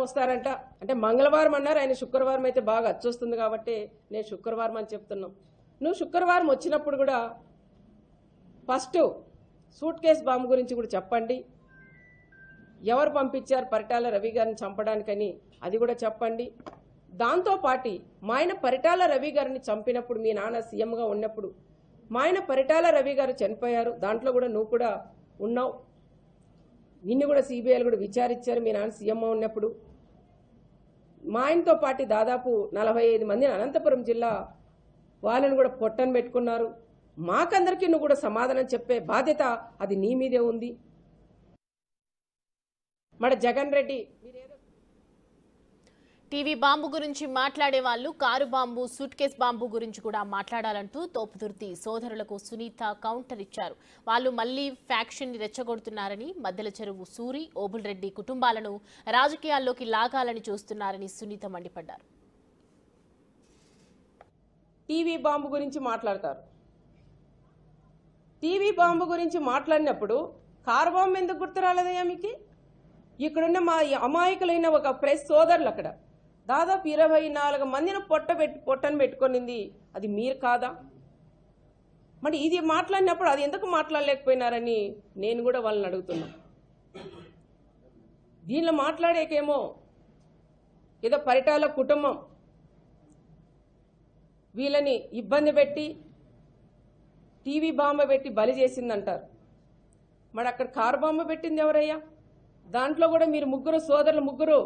వస్తారంట. అంటే మంగళవారం అన్నారు, ఆయన శుక్రవారం అయితే బాగా అచ్చొస్తుంది కాబట్టి నేను శుక్రవారం అని చెప్తున్నాం. నువ్వు శుక్రవారం వచ్చినప్పుడు కూడా ఫస్ట్ సూట్ కేస్ బాంబు గురించి కూడా చెప్పండి. ఎవరు పంపించారు పరిటాల రవి గారిని చంపడానికని అది కూడా చెప్పండి. దాంతోపాటు మా ఆయన పరిటాల రవి గారిని చంపినప్పుడు మీ నాన్న సీఎంగా ఉన్నప్పుడు మా ఆయన పరిటాల రవి గారు చనిపోయారు, దాంట్లో కూడా నువ్వు కూడా ఉన్నావు. నిన్ను కూడా సిబిఐలు కూడా విచారించారు మీ నాన్న సీఎంగా ఉన్నప్పుడు. మా ఆయనతో పాటు దాదాపు 45 మందిని అనంతపురం జిల్లా వాళ్ళని కూడా పొట్టను పెట్టుకున్నారు. మాకందరికీ నువ్వు కూడా సమాధానం చెప్పే బాధ్యత అది నీ మీదే ఉంది. మన జగన్ రెడ్డి టీవీ బాంబు గురించి మాట్లాడే వాళ్ళు car bomb, suit case bomb గురించి కూడా మాట్లాడాలంటూ తోపుదుర్తి సోదరులకు సునీత కౌంటర్ ఇచ్చారు. వాళ్ళు మళ్లీ ఫ్యాక్షన్ ని రెచ్చగొడుతున్నారని, మద్దెల చెరువు సూరి, ఓబుల్ రెడ్డి కుటుంబాలను రాజకీయాల్లోకి లాగాలని చూస్తున్నారని సునీత మండిపడ్డారు. టీవీ బాంబు గురించి మాట్లాడతారు. టీవీ బాంబు గురించి మాట్లాడినప్పుడు కారు బాంబు ఎందుకు గుర్తు రాలేదయ్యా మీకు? ఇక్కడున్న మా అమాయకులైన ఒక ప్రెస్ సోదరులు అక్కడ దాదాపు 24 మందిని పొట్టను పెట్టుకొనింది అది మీరు కాదా? మరి ఇది మాట్లాడినప్పుడు అది ఎందుకు మాట్లాడలేకపోయినారని నేను కూడా వాళ్ళని అడుగుతున్నా. దీనిలో మాట్లాడేకేమో ఏదో పరిటాల కుటుంబం వీళ్ళని ఇబ్బంది పెట్టి టీవీ బాంబ పెట్టి బలి చేసిందంటారు. మరి అక్కడ కారు బాంబ పెట్టింది ఎవరయ్యా? దాంట్లో కూడా మీరు సోదరులు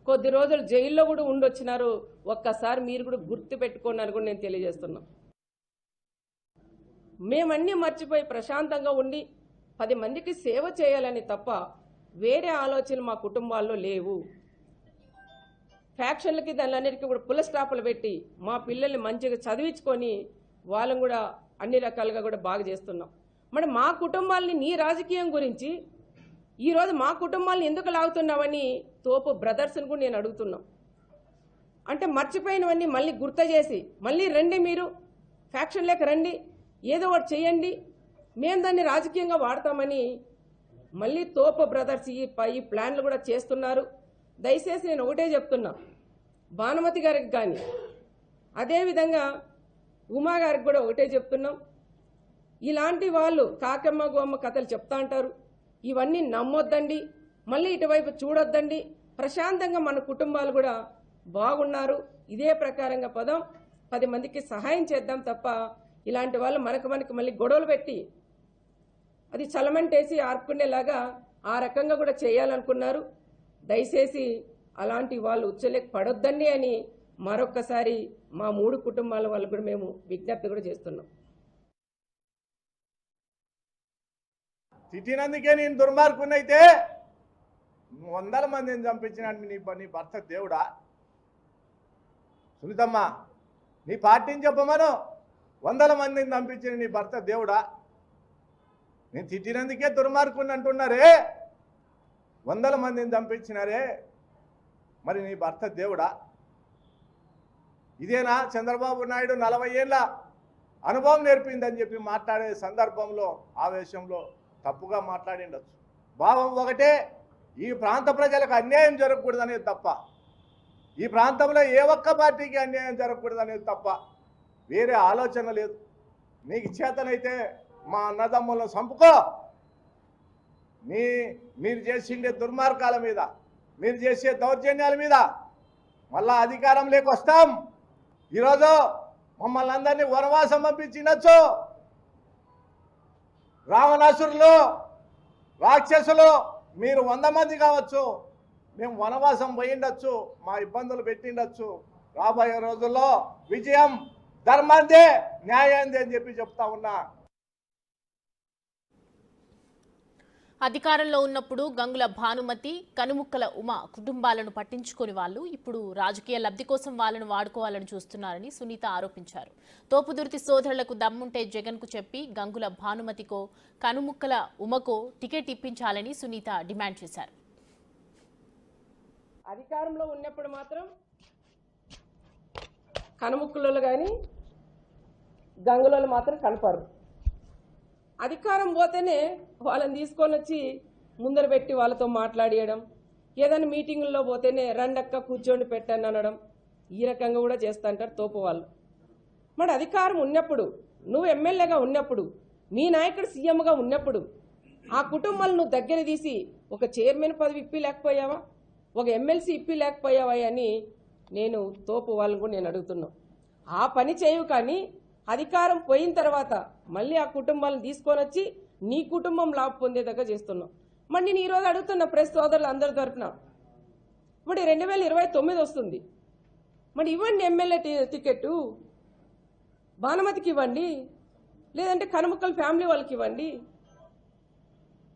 కొద్ది రోజులు జైల్లో కూడా ఉండొచ్చినారు. ఒక్కసారి మీరు కూడా గుర్తు పెట్టుకున్నారు కూడా నేను తెలియజేస్తున్నా. మేమన్నీ మర్చిపోయి ప్రశాంతంగా ఉండి 10 మందికి సేవ చేయాలని తప్ప వేరే ఆలోచనలు మా కుటుంబాల్లో లేవు. ఫ్యాక్షన్లకి దానిలన్నిటికీ కూడా పుల్ల స్టాపులు పెట్టి మా పిల్లల్ని మంచిగా చదివించుకొని వాళ్ళని కూడా అన్ని రకాలుగా కూడా బాగా చేస్తున్నాం. మరి మా కుటుంబాలని నీ రాజకీయం గురించి ఈరోజు మా కుటుంబాలను ఎందుకు లాగుతున్నావని తోపు బ్రదర్స్ని కూడా నేను అడుగుతున్నా. అంటే మర్చిపోయినవన్నీ మళ్ళీ గుర్తు చేసి మళ్ళీ రండి, మీరు ఫ్యాక్షన్ లేక రండి, ఏదో ఒకటి చేయండి, మేము దాన్ని రాజకీయంగా వాడతామని మళ్ళీ తోపు బ్రదర్స్ ఈ ప్లాన్లు కూడా చేస్తున్నారు. దయచేసి నేను ఒకటే చెప్తున్నా, భానుమతి గారికి కానీ అదేవిధంగా ఉమా గారికి కూడా ఒకటే చెప్తున్నాం. ఇలాంటి వాళ్ళు కాకమ్మ గోమ్మ కథలు చెప్తా అంటారు, ఇవన్నీ నమ్మొద్దండి, మళ్ళీ ఇటువైపు చూడొద్దండి. ప్రశాంతంగా మన కుటుంబాలు కూడా బాగున్నారు, ఇదే ప్రకారంగా 10 మందికి సహాయం చేద్దాం తప్ప ఇలాంటి వాళ్ళు మనకు మళ్ళీ గొడవలు పెట్టి అది చలమంటేసి ఆర్పుకునేలాగా ఆ రకంగా కూడా చేయాలనుకున్నారు. దయచేసి అలాంటి వాళ్ళు ఉచ్చలేక పడొద్దండి అని మరొక్కసారి మా 3 కుటుంబాల వాళ్ళు కూడా మేము విజ్ఞప్తి కూడా చేస్తున్నాం. తిట్టినందుకే నేను దుర్మార్గునైతే 100 మందిని చంపించినట్టు నీ భర్త దేవుడా? సునీతమ్మ, నీ పార్టీని చెప్పమను. 100 మందిని చంపించిన నీ భర్త దేవుడా? నేను తిట్టినందుకే దుర్మార్గుని అంటున్నారే, 100 మందిని చంపించినారే, మరి నీ భర్త దేవుడా? ఇదేనా చంద్రబాబు నాయుడు 40 ఏళ్ళ అనుభవం నేర్పిందని చెప్పి మాట్లాడే సందర్భంలో ఆవేశంలో తప్పుగా మాట్లాడిండొచ్చు. భావం ఒకటే, ఈ ప్రాంత ప్రజలకు అన్యాయం జరగకూడదనేది తప్ప, ఈ ప్రాంతంలో ఏ ఒక్క పార్టీకి అన్యాయం జరగకూడదనేది తప్ప వేరే ఆలోచన లేదు. నీకు చేతనైతే మా అన్నదమ్ములను చంపుకో. మీరు చేసిండే దుర్మార్గాల మీద, మీరు చేసే దౌర్జన్యాల మీద మళ్ళా అధికారం లేకొస్తాం. ఈరోజు మమ్మల్ని అందరినీ వనవాసం పంపించినచ్చు. రావణాసురులు, రాక్షసులు మీరు 100 మంది కావచ్చు, మేము వనవాసం పోయిండొచ్చు, మా ఇబ్బందులు పెట్టిండొచ్చు. రాబోయే రోజుల్లో విజయం ధర్మాందే, న్యాయాందే అని చెప్పి చెప్తా ఉన్నా. అధికారంలో ఉన్నప్పుడు గంగుల భానుమతి, కనుముక్కల ఉమ కుటుంబాలను పట్టించుకొని వాళ్ళు ఇప్పుడు రాజకీయ లబ్ధి కోసం వాళ్ళను వాడుకోవాలని చూస్తున్నారని సునీత ఆరోపించారు. తోపుదుర్తి సోదరులకు దమ్ముంటే జగన్కు చెప్పి గంగుల భానుమతికో కనుముక్కల ఉమకో టికెట్ ఇప్పించాలని సునీత డిమాండ్ చేశారు. అధికారంలో ఉన్నప్పుడు మాత్రం కనుముక్కలు కానీ గంగులలో మాత్రం కనపరు. అధికారం పోతేనే వాళ్ళని తీసుకొని వచ్చి ముందర పెట్టి వాళ్ళతో మాట్లాడియడం, ఏదైనా మీటింగుల్లో పోతేనే రండక్క కూర్చోండి పెట్టండి అనడం, ఈ రకంగా కూడా చేస్తా అంటారు తోపు వాళ్ళు. మరి అధికారం ఉన్నప్పుడు, నువ్వు ఎమ్మెల్యేగా ఉన్నప్పుడు, మీ నాయకుడు సీఎంగా ఉన్నప్పుడు ఆ కుటుంబాలను నువ్వు దగ్గర తీసి ఒక చైర్మన్ పదవి ఇప్పి లేకపోయావా, ఒక ఎమ్మెల్సీ ఇప్పి లేకపోయావా అని నేను తోపు వాళ్ళని కూడా నేను అడుగుతున్నాను. ఆ పని చేయవు, కానీ అధికారం పోయిన తర్వాత మళ్ళీ ఆ కుటుంబాలను తీసుకొని వచ్చి నీ కుటుంబం లాభ పొందేదాకా చేస్తున్నావు. మరి నేను ఈరోజు అడుగుతున్న ప్రెస్ సోదరులు అందరి తరఫున, మరి 2029 వస్తుంది, మరి ఇవ్వండి ఎమ్మెల్యే టికెట్టు, భానుమతికి ఇవ్వండి, లేదంటే కనుముక్కల ఫ్యామిలీ వాళ్ళకి ఇవ్వండి.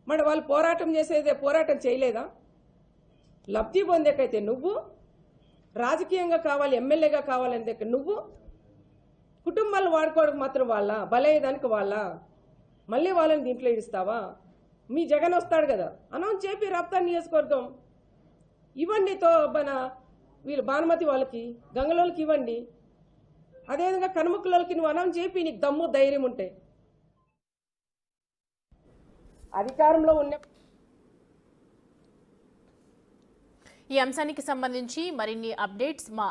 మరి వాళ్ళు పోరాటం చేసేదే పోరాటం చేయలేదా? లబ్ధి పొందేకైతే నువ్వు, రాజకీయంగా కావాలి ఎమ్మెల్యేగా కావాలంటే నువ్వు, కుటుంబాలు వాడుకోవడానికి మాత్రం వాళ్ళ బలయ్యేదానికి వాళ్ళ, మళ్ళీ వాళ్ళని దీంట్లో ఇస్తావా? మీ జగన్ వస్తాడు కదా, అనౌన్స్ చేపి రాప్తా నియోజకవర్గం ఇవ్వండి, వీళ్ళు భానుమతి వాళ్ళకి, గంగలోళ్ళకి ఇవ్వండి. అదేవిధంగా కనుముక్కలకి నువ్వు అనౌన్స్ చేపి, నీకు దమ్ము ధైర్యం ఉంటే. అధికారంలో ఉన్న ఈ అంశానికి సంబంధించి మరిన్ని అప్డేట్స్ మా